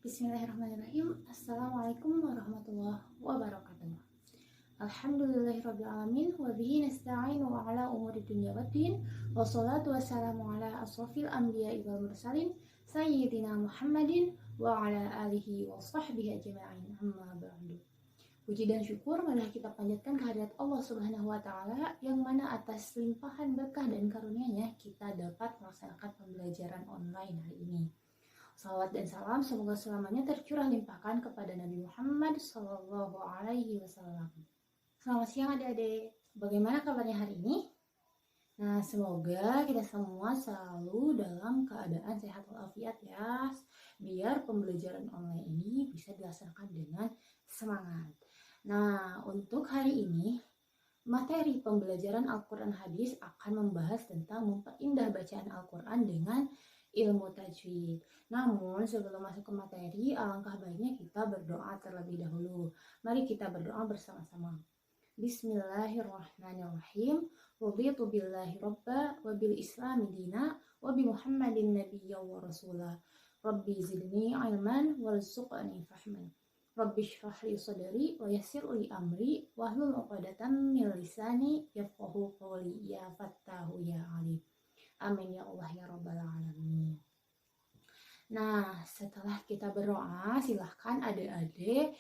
Bismillahirrahmanirrahim. Assalamualaikum warahmatullahi wabarakatuh. Alhamdulillahirrabbilalamin. Wabihi nasta'inu ala umuri dunya waddin. Wassalatu wassalamu ala asrafil anbiya wal mursalin Sayyidina Muhammadin wa ala alihi wa sahbihi ajma'in. Amma ba'du. Puji dan syukur marilah kita panjatkan kehadirat Allah Subhanahu wa taala yang mana atas limpahan berkah dan karunia-Nya kita dapat melaksanakan pembelajaran online hari ini. Salawat dan salam semoga selamanya tercurah limpahkan kepada Nabi Muhammad Sallallahu Alaihi Wasallam. Selamat siang adik-adik. Bagaimana kabarnya hari ini? Nah, semoga kita semua selalu dalam keadaan sehat walafiat ya. Biar pembelajaran online ini bisa dilaksanakan dengan semangat. Nah, untuk hari ini materi pembelajaran Al-Quran Hadis akan membahas tentang memperindah bacaan Al-Quran dengan ilmu tajwid. Namun sebelum masuk ke materi, alangkah baiknya kita berdoa terlebih dahulu. Mari kita berdoa bersama-sama. Bismillahirrahmanirrahim. Raditu billahi robba wa bil islami dina wa bi Muhammadin nabiyya wa rasulah. Rabbi zidni ilman warzuqni fahman. Rabbi shrah li sadri wa yassir li amri wahlul 'uqdatam min lisani yafqahu qawli ya fattahu ya alim. Amin ya Allah ya Rabbal Alamin. Nah, setelah kita berdoa, silahkan adik-adik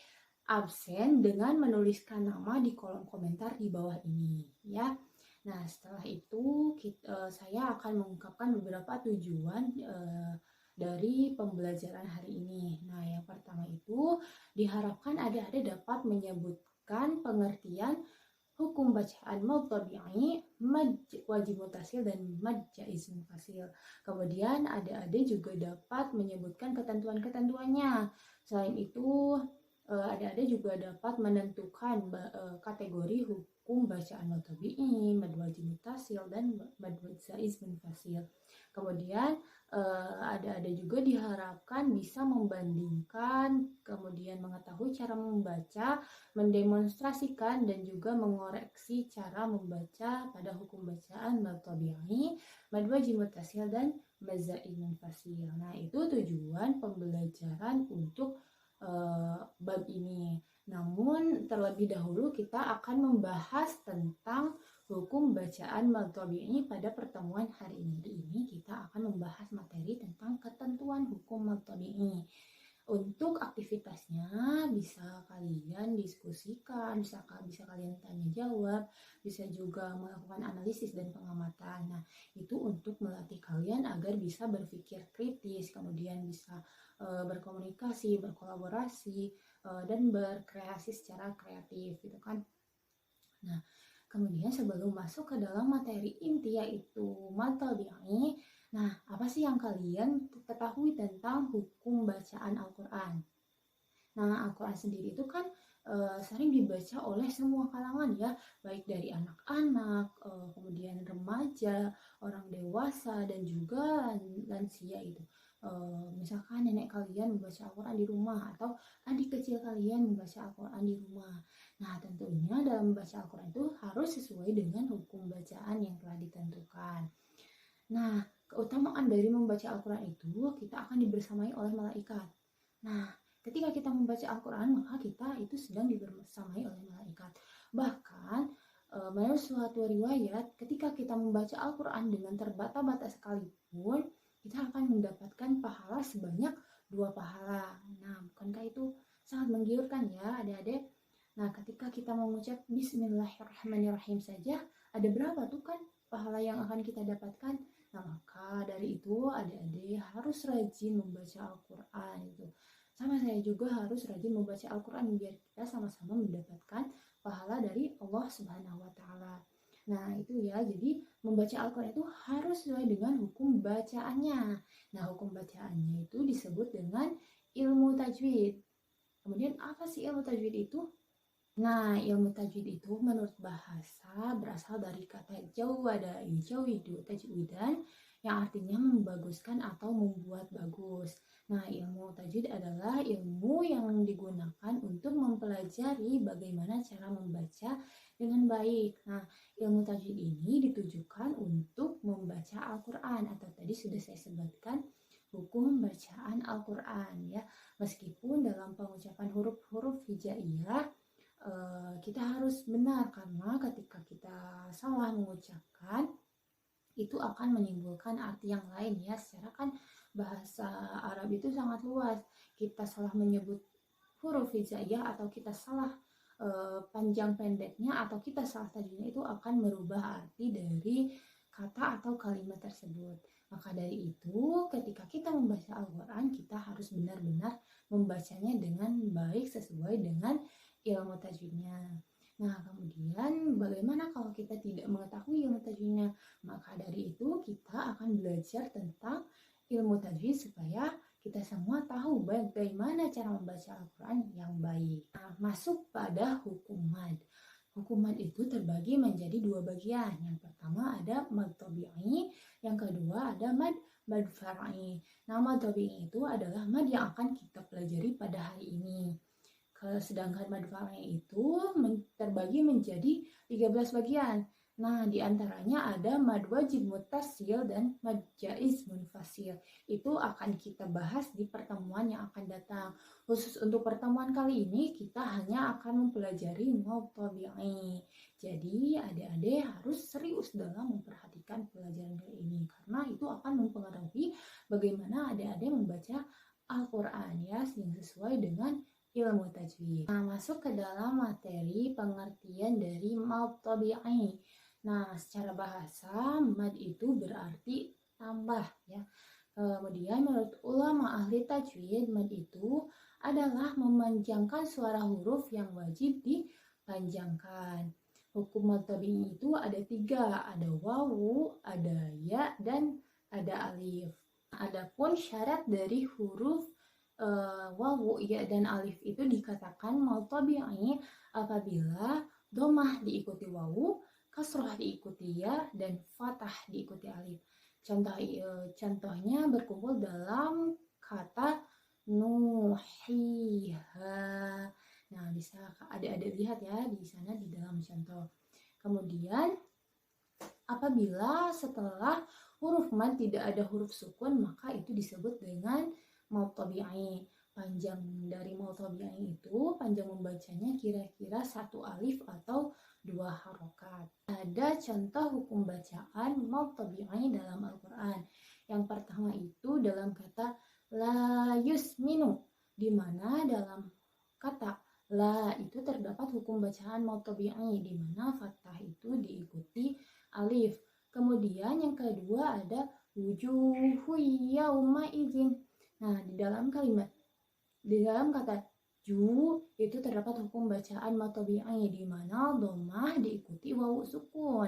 absen dengan menuliskan nama di kolom komentar di bawah ini ya. Nah, setelah itu saya akan mengungkapkan beberapa tujuan dari pembelajaran hari ini. Nah, yang pertama itu diharapkan adik-adik dapat menyebutkan pengertian hukum bacaan mad tabi'i, mad wajib mutasil dan mad jaiz munfasil. Kemudian adik-adik juga dapat menyebutkan ketentuan-ketentuannya. Selain itu, adik-adik juga dapat menentukan kategori hukum bacaan mad tabi'i, mad wajib mutasil dan mad jaiz munfasil. Kemudian adik-adik juga diharapkan bisa membandingkan, kemudian mengetahui cara membaca, mendemonstrasikan dan juga mengoreksi cara membaca pada hukum bacaan mad tabi'i, mad wajib mutasil dan mad jaiz munfasil. Nah, itu tujuan pembelajaran untuk bab ini. Namun terlebih dahulu kita akan membahas tentang hukum bacaan mad tabi'i pada pertemuan hari ini. Ini kita akan membahas materi tentang ketentuan hukum mad tabi'i. Untuk aktivitasnya bisa kalian diskusikan, bisa kalian tanya jawab, bisa juga melakukan analisis dan pengamatan. Nah, itu untuk melatih kalian agar bisa berpikir kritis, kemudian bisa berkomunikasi, berkolaborasi, dan berkreasi secara kreatif gitu kan. Nah, kemudian sebelum masuk ke dalam materi inti yaitu mad tabi'i, nah, apa sih yang kalian ketahui tentang hukum bacaan Al-Quran? Nah, Al-Quran sendiri itu kan sering dibaca oleh semua kalangan ya, baik dari anak-anak, kemudian remaja, orang dewasa, dan juga lansia itu. Misalkan nenek kalian membaca Al-Quran di rumah atau adik kecil kalian membaca Al-Quran di rumah. Nah, tentunya dalam membaca Al-Quran itu harus sesuai dengan hukum bacaan yang telah ditentukan. Nah, keutamaan dari membaca Al-Quran itu kita akan dibersamai oleh malaikat. Nah, ketika kita membaca Al-Quran maka kita itu sedang dibersamai oleh malaikat. Bahkan menurut suatu riwayat ketika kita membaca Al-Quran dengan terbata-bata sekalipun kita akan mendapatkan pahala sebanyak 2 pahala. Nah, bukankah itu sangat menggiurkan ya adik-adik? Nah, ketika kita mengucap Bismillahirrahmanirrahim saja ada berapa tuh kan pahala yang akan kita dapatkan? Nah, maka dari itu adik-adik harus rajin membaca Al-Quran itu. Sama saya juga harus rajin membaca Al-Quran biar kita sama-sama mendapatkan pahala dari Allah Subhanahu wa taala. Nah, itu ya. Jadi membaca Al-Quran itu harus sesuai dengan hukum bacaannya. Nah, hukum bacaannya itu disebut dengan ilmu tajwid. Kemudian apa sih ilmu tajwid itu? Nah, ilmu tajwid itu menurut bahasa berasal dari kata jawada, jawidu, tajwidan yang artinya membaguskan atau membuat bagus. Nah, ilmu tajwid adalah ilmu yang digunakan untuk mempelajari bagaimana cara membaca dengan baik. Nah, ilmu tajwid ini ditujukan untuk membaca Al-Quran atau tadi sudah saya sebutkan hukum bacaan Al-Quran ya. Meskipun dalam pengucapan huruf-huruf hijaiyah kita harus benar, karena ketika kita salah mengucapkan itu akan menimbulkan arti yang lain ya. Secara kan bahasa Arab itu sangat luas. Kita salah menyebut huruf hijaiyah atau kita salah panjang pendeknya atau kita salah tajwidnya itu akan merubah arti dari kata atau kalimat tersebut. Maka dari itu ketika kita membaca Al-Quran kita harus benar-benar membacanya dengan baik sesuai dengan ilmu tajwidnya. Nah, kemudian bagaimana kalau kita tidak mengetahui ilmu tajwidnya? Maka dari itu kita akan belajar tentang ilmu tajwid supaya kita semua tahu bagaimana cara membaca Al-Quran yang baik. Nah, masuk pada hukum mad. Hukum mad itu terbagi menjadi dua bagian. Yang pertama ada mad tabi'i, yang kedua ada mad far'i. Nah, mad tabi'i itu adalah mad yang akan kita pelajari pada hari ini. Sedangkan mad far'i itu terbagi menjadi 13 bagian. Nah, diantaranya ada mad wajib muttasil dan mad jaiz munfasil. Itu akan kita bahas di pertemuan yang akan datang. Khusus untuk pertemuan kali ini, kita hanya akan mempelajari mad tabi'i. Jadi, adik-adik harus serius dalam memperhatikan pelajaran kali ini. Karena itu akan mempengaruhi bagaimana adik-adik membaca Al-Quran ya, yang sesuai dengan ilmu tajwid. Nah, masuk ke dalam materi pengertian dari mad tabi'i. Nah, secara bahasa mad itu berarti tambah ya. Kemudian menurut ulama ahli tajwid, mad itu adalah memanjangkan suara huruf yang wajib dipanjangkan. Hukum mad tabi'i itu ada 3, ada wawu, ada ya, dan ada alif. Adapun syarat dari huruf wawu, ya, dan alif itu dikatakan mad tabi'i apabila dhammah diikuti wawu, kasroh diikuti ya, dan fathah diikuti alif. Contohnya berkumpul dalam kata nuhiha. Nah, bisa adik-adik lihat ya di sana di dalam contoh. Kemudian apabila setelah huruf mad tidak ada huruf sukun, maka itu disebut dengan mad tabi'i. Panjang dari mad tabi'i itu, panjang membacanya kira-kira 1 alif atau 2 harokat. Ada contoh hukum bacaan mad tabi'i dalam Al-Quran. Yang pertama itu dalam kata la yusminu, di mana dalam kata la itu terdapat hukum bacaan mad tabi'i, di mana fathah itu diikuti alif. Kemudian yang kedua ada wujuhu yauma idzin. Nah, di dalam kata ju itu terdapat hukum bacaan mad tabi'i, di mana dhammah diikuti wawu sukun.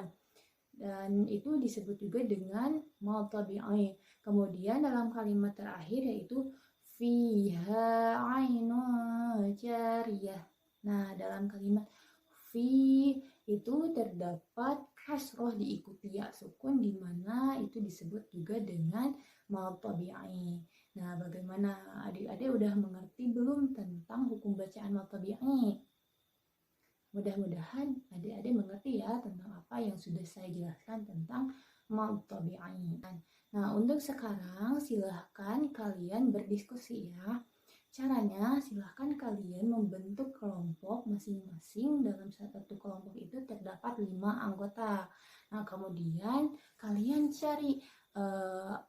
Dan itu disebut juga dengan mad tabi'i. Kemudian dalam kalimat terakhir yaitu fiha ainun jariyah. Nah, dalam kalimat fi itu terdapat kasroh diikuti ya sukun, di mana itu disebut juga dengan mad tabi'i. Nah, bagaimana adik-adik udah mengerti belum tentang hukum bacaan mad tabi'i? Mudah-mudahan adik-adik mengerti ya tentang apa yang sudah saya jelaskan tentang mad tabi'i. Nah, untuk sekarang silahkan kalian berdiskusi ya. Caranya silahkan kalian membentuk kelompok masing-masing. Dalam satu kelompok itu terdapat 5 anggota. Nah, kemudian kalian cari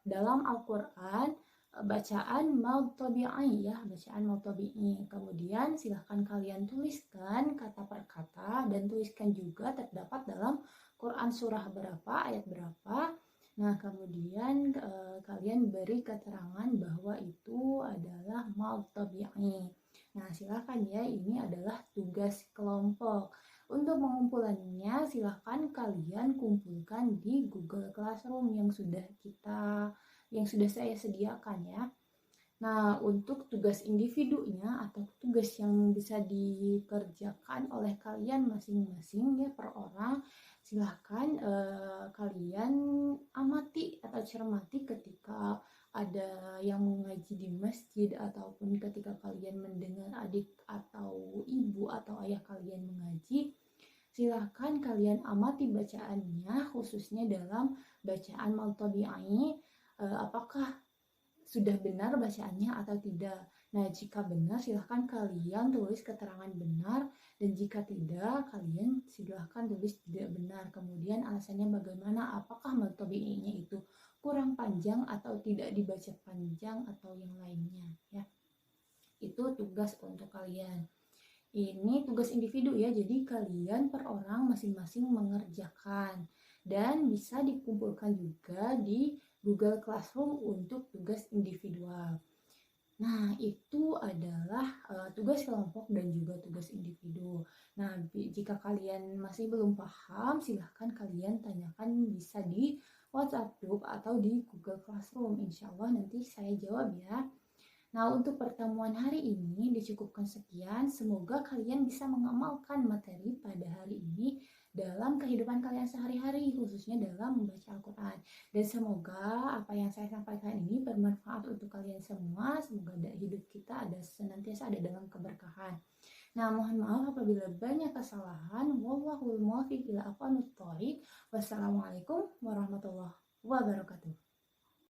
dalam Al-Quran bacaan mad tabi'i ya, bacaan mad tabi'i. Kemudian silahkan kalian tuliskan kata per kata dan tuliskan juga terdapat dalam Quran surah berapa, ayat berapa. Nah, kemudian kalian beri keterangan bahwa itu adalah mad tabi'i. Nah, silakan ya, ini adalah tugas kelompok. Untuk pengumpulannya, silakan kalian kumpulkan di Google Classroom yang sudah saya sediakan ya. Nah, untuk tugas individunya atau tugas yang bisa dikerjakan oleh kalian masing-masing ya per orang, silahkan kalian amati atau cermati ketika ada yang mengaji di masjid, ataupun ketika kalian mendengar adik atau ibu atau ayah kalian mengaji. Silahkan kalian amati bacaannya, khususnya dalam bacaan mad tabi'i, apakah sudah benar bacaannya atau tidak. Nah, jika benar silahkan kalian tulis keterangan benar, dan jika tidak kalian silahkan tulis tidak benar. Kemudian alasannya bagaimana, apakah matobi'inya itu kurang panjang atau tidak dibaca panjang atau yang lainnya ya. Itu tugas untuk kalian. Ini tugas individu ya, jadi kalian per orang masing-masing mengerjakan dan bisa dikumpulkan juga di Google Classroom untuk tugas individual. Nah, itu adalah tugas kelompok dan juga tugas individu. Nah, jika kalian masih belum paham, silahkan kalian tanyakan bisa di WhatsApp group atau di Google Classroom. Insya Allah nanti saya jawab ya. Nah, untuk pertemuan hari ini dicukupkan sekian. Semoga kalian bisa mengamalkan materi pada hari ini dalam kehidupan kalian sehari-hari, khususnya dalam membaca Al-Quran. Dan semoga apa yang saya sampaikan ini bermanfaat untuk kalian semua. Semoga hidup kita senantiasa ada dalam keberkahan. Nah, mohon maaf apabila banyak kesalahan. Wallahul muwaffiq ila aqwamit thoriq. Wassalamualaikum warahmatullahi wabarakatuh.